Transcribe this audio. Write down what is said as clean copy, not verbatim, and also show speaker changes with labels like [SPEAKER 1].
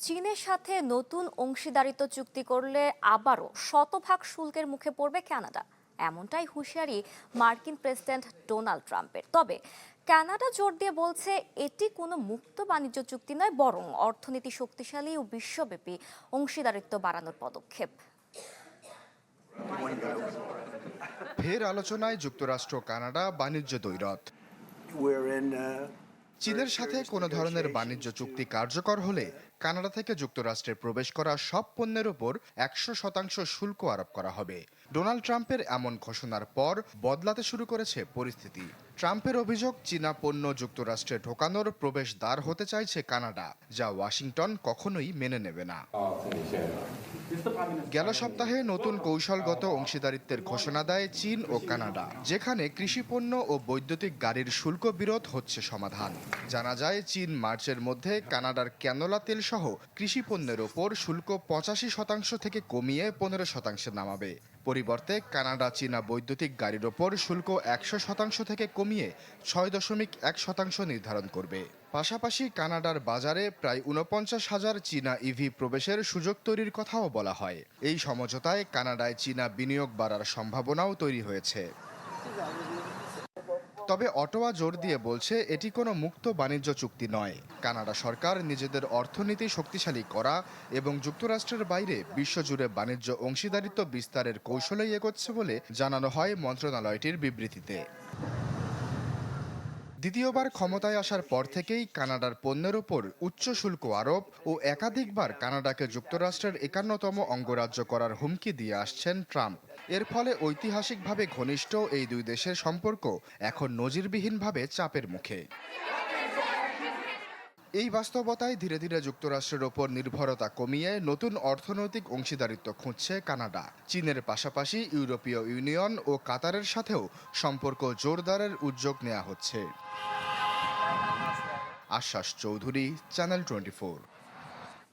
[SPEAKER 1] চীনের সাথে নতুন অংশীদারিত্ব চুক্তি করলে আবারও শতভাগ শুল্কের মুখে পড়বে কানাডা। এমনটাই হুঁশিয়ারি মার্কিন প্রেসিডেন্ট ডোনাল্ড ট্রাম্পের। তবে কানাডা জোর দিয়ে বলছে এটি কোনো মুক্ত বাণিজ্য চুক্তি নয়, বরং অর্থনীতি শক্তিশালী ও বিশ্বব্যাপী অংশীদারিত্ব বাড়ানোর পদক্ষেপ।
[SPEAKER 2] ফের আলোচনায় যুক্তরাষ্ট্র কানাডা বাণিজ্য দ্বৈরথ। চীনের সাথে কোনো ধরনের বাণিজ্য চুক্তি কার্যকর হলে কানাডা থেকে যুক্তরাষ্ট্রে প্রবেশ করা সব পণ্যের উপর 100% শুল্ক আরোপ করা হবে। ডোনাল্ড ট্রাম্পের এমন ঘোষণার পর বদলাতে শুরু করেছে পরিস্থিতি। ট্রাম্পের অভিযোগ, চীনা পণ্য যুক্তরাষ্ট্রে ঢোকানোর প্রবেশ দ্বার হতে চাইছে কানাডা, যা ওয়াশিংটন কখনোই মেনে নেবে না। গেল সপ্তাহে নতুন কৌশলগত অংশীদারিত্বের ঘোষণা দেয় চীন ও কানাডা, যেখানে কৃষিপণ্য ও বৈদ্যুতিক গাড়ির শুল্ক বিরোধ হচ্ছে সমাধান। জানা যায়, চীন মার্চের মধ্যে কানাডার ক্যানোলা তেল সহ কৃষিপণ্যের ওপর শুল্ক 85% থেকে কমিয়ে 15% নামাবে। পরিবর্তে কানাডা চীনা বৈদ্যুতিক গাড়ির ওপর শুল্ক 100% থেকে কমিয়ে 6.1% নির্ধারণ করবে। পাশাপাশি কানাডার বাজারে প্রায় 49,000 চীনা ইভি প্রবেশের সুযোগ তৈরির কথাও বলা হয়। এই সমঝোতায় কানাডায় চীনা বিনিয়োগ বাড়ার সম্ভাবনাও তৈরি হয়েছে। তবে অটোয়া জোর দিয়ে বলছে এটি কোনো মুক্ত বাণিজ্য চুক্তি নয়। কানাডা সরকার নিজেদের অর্থনীতি শক্তিশালী করা এবং যুক্তরাষ্ট্রের বাইরে বিশ্বজুড়ে বাণিজ্য অংশীদারিত্ব বিস্তারের কৌশলেই এগোচ্ছে বলে জানানো হয় মন্ত্রণালয়টির বিবৃতিতে। দ্বিতীয়বার ক্ষমতায় আসার পর থেকেই কানাডার পণ্যের ওপর উচ্চ শুল্ক আরোপ ও একাধিকবার কানাডাকে যুক্তরাষ্ট্রের 51তম অঙ্গরাজ্য করার হুমকি দিয়ে আসছেন ট্রাম্প। এর ফলে ঐতিহাসিকভাবে ঘনিষ্ঠ এই দুই দেশের সম্পর্ক এখন নজিরবিহীনভাবে চাপের মুখে। এই বাস্তবতায় ধীরে ধীরে যুক্তরাষ্ট্রের ওপর নির্ভরতা কমিয়ে নতুন অর্থনৈতিক অংশীদারিত্ব খুঁজছে কানাডা। চীনের পাশাপাশি ইউরোপীয় ইউনিয়ন ও কাতারের সাথেও সম্পর্ক জোরদারের উদ্যোগ নেওয়া হচ্ছে। আশ্বাস চৌধুরী, চ্যানেল 24।